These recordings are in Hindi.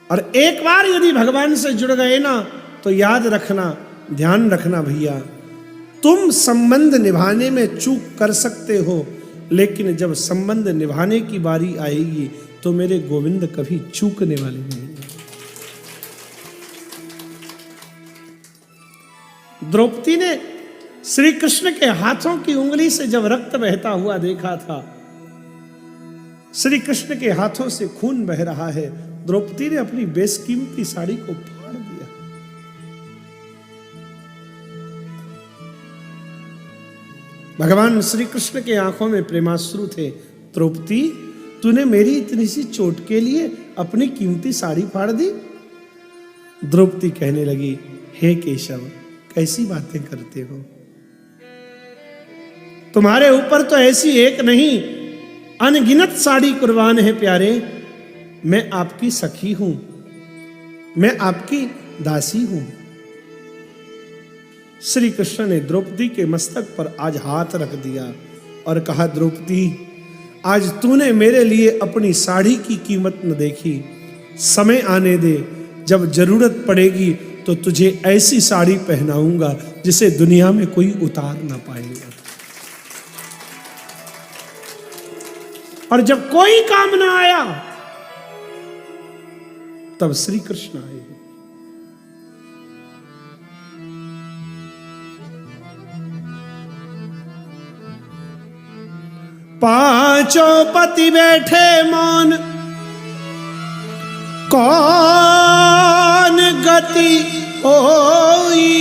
और एक बार यदि भगवान से जुड़ गए ना तो याद रखना, ध्यान रखना भैया, तुम संबंध निभाने में चूक कर सकते हो, लेकिन जब संबंध निभाने की बारी आएगी तो मेरे गोविंद कभी चूकने वाले नहीं हैं। द्रौपदी ने श्री कृष्ण के हाथों की उंगली से जब रक्त बहता हुआ देखा था, श्री कृष्ण के हाथों से खून बह रहा है, द्रौपदी ने अपनी बेशकीमती साड़ी को फाड़ दिया। भगवान श्री कृष्ण के आंखों में प्रेमाश्रु थे। द्रौपदी, तूने मेरी इतनी सी चोट के लिए अपनी कीमती साड़ी फाड़ दी? द्रौपदी कहने लगी, हे केशव, कैसी बातें करते हो? तुम्हारे ऊपर तो ऐसी एक नहीं अनगिनत साड़ी कुर्बान है प्यारे। मैं आपकी सखी हूं, मैं आपकी दासी हूं। श्री कृष्ण ने द्रौपदी के मस्तक पर आज हाथ रख दिया और कहा, द्रौपदी, आज तूने मेरे लिए अपनी साड़ी की कीमत न देखी। समय आने दे, जब जरूरत पड़ेगी तो तुझे ऐसी साड़ी पहनाऊंगा जिसे दुनिया में कोई उतार ना पाएगा। और जब कोई काम ना आया तब श्री कृष्ण आए। पांचों पति बैठे मौन, कौन गति होई?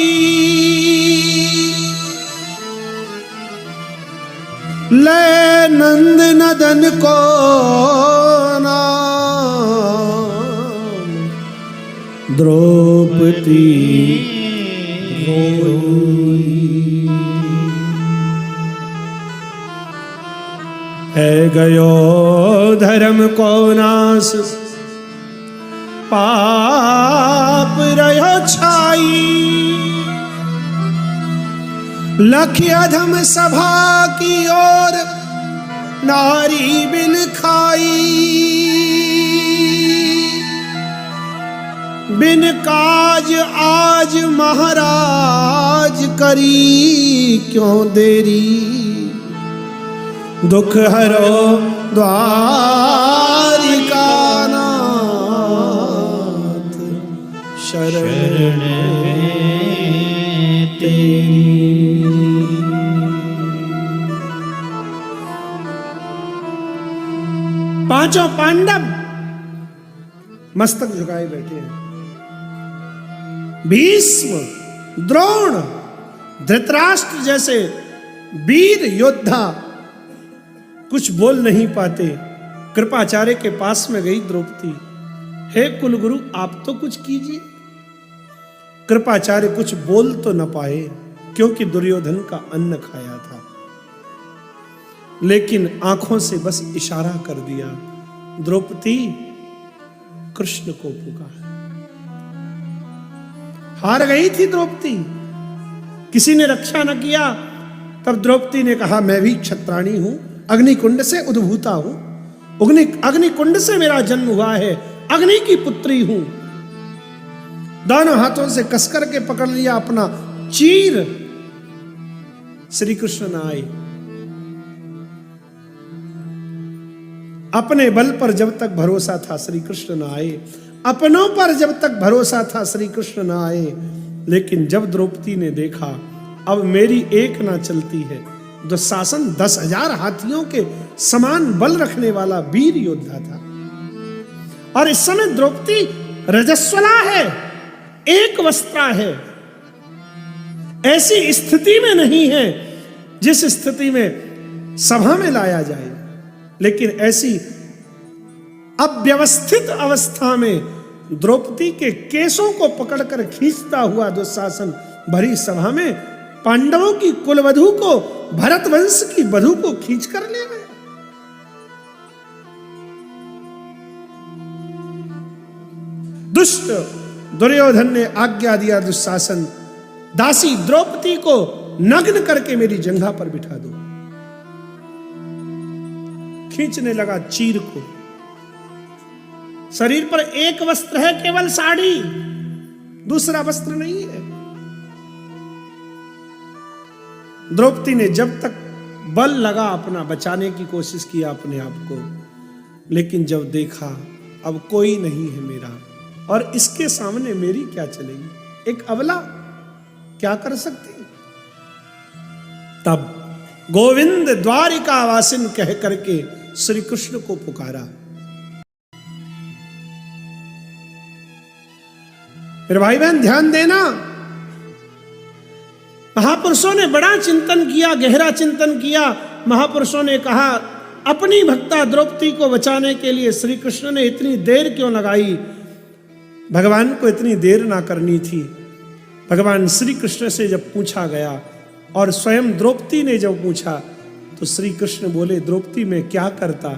ले नंद नदन को नाम, द्रौपदी रोई। है गयो धर्म को नाश, पाप रयो छाई। लखी अधम सभा की ओर नारी बिन खाई। बिन काज आज महाराज करी क्यों देरी। दुख हरो द्वारिका नाथ, शरण तेरी। पांचों पांडव मस्तक झुकाए बैठे हैं। भीष्म, द्रोण, धृतराष्ट्र जैसे वीर योद्धा कुछ बोल नहीं पाते। कृपाचार्य के पास में गई द्रौपदी, हे कुलगुरु, आप तो कुछ कीजिए। कृपाचार्य कुछ बोल तो न पाए क्योंकि दुर्योधन का अन्न खाया था, लेकिन आंखों से बस इशारा कर दिया, द्रौपदी कृष्ण को पुकार। हार गई थी द्रौपदी, किसी ने रक्षा न किया। तब द्रौपदी ने कहा, मैं भी क्षत्राणी हूं, अग्निकुंड से उद्भूता हूं, अग्निकुंड से मेरा जन्म हुआ है, अग्नि की पुत्री हूं। दोनों हाथों से कसकर के पकड़ लिया अपना चीर। श्री कृष्ण न आए। अपने बल पर जब तक भरोसा था श्री कृष्ण न आए, अपनों पर जब तक भरोसा था श्री कृष्ण न आए। लेकिन जब द्रौपदी ने देखा अब मेरी एक ना चलती है, दुशासन 10,000 हाथियों के समान बल रखने वाला वीर योद्धा था, और इस समय द्रौपदी रजस्वला है, एक वस्त्रा है, ऐसी स्थिति में नहीं है जिस स्थिति में सभा में लाया जाए। लेकिन ऐसी अव्यवस्थित अवस्था में द्रौपदी के केसों को पकड़कर खींचता हुआ दुशासन भरी सभा में पांडवों की कुलवधू को, भरत वंश की वधू को खींच कर ले गया। दुष्ट दुर्योधन ने आज्ञा दिया, दुशासन, दासी द्रौपदी को नग्न करके मेरी जंघा पर बिठा दो। खींचने लगा चीर को। शरीर पर एक वस्त्र है, केवल साड़ी, दूसरा वस्त्र नहीं है। द्रौपदी ने जब तक बल लगा अपना बचाने की कोशिश किया अपने आप को, लेकिन जब देखा अब कोई नहीं है मेरा और इसके सामने मेरी क्या चलेगी, एक अबला क्या कर सकती। तब गोविंद द्वारिका वासिन कह करके श्री कृष्ण को पुकारा। मेरे भाई बहन ध्यान देना, महापुरुषों ने बड़ा चिंतन किया, गहरा चिंतन किया। महापुरुषों ने कहा अपनी भक्ता द्रौपदी को बचाने के लिए श्री कृष्ण ने इतनी देर क्यों लगाई, भगवान को इतनी देर ना करनी थी। भगवान श्री कृष्ण से जब पूछा गया और स्वयं द्रौपदी ने जब पूछा तो श्री कृष्ण बोले, द्रौपदी मैं क्या करता,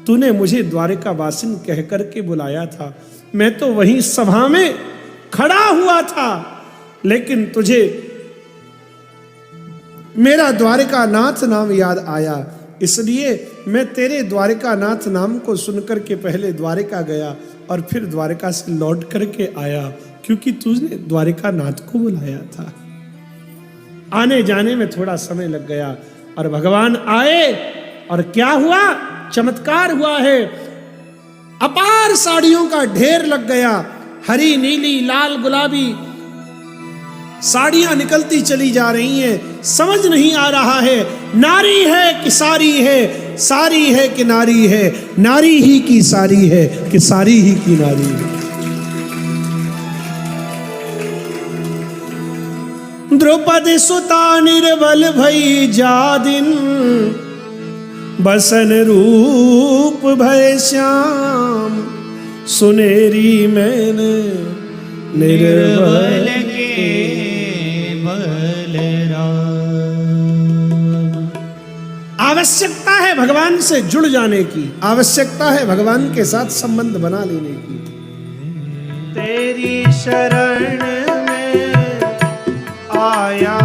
तूने मुझे द्वारिका वासिन कह करके बुलाया था, मैं तो वहीं सभा में खड़ा हुआ था, लेकिन तुझे मेरा द्वारिका नाथ नाम याद आया, इसलिए मैं तेरे द्वारिका नाथ नाम को सुनकर के पहले द्वारिका गया और फिर द्वारिका से लौट करके आया, क्योंकि तुझने द्वारिका नाथ को बुलाया था। आने जाने में थोड़ा समय लग गया और भगवान आए और क्या हुआ, चमत्कार हुआ है। अपार साड़ियों का ढेर लग गया, हरी नीली लाल गुलाबी साड़ियां निकलती चली जा रही हैं, समझ नहीं आ रहा है नारी है कि सारी है, सारी है कि नारी है, नारी ही की सारी है कि सारी ही की नारी है। द्रौपदी सुता निर्बल भई जादिन, बसन रूप भय श्याम, सुनेरी मैंने निर्बल के आवश्यकता है भगवान से जुड़ जाने की, आवश्यकता है भगवान के साथ संबंध बना लेने की। तेरी शरण में आया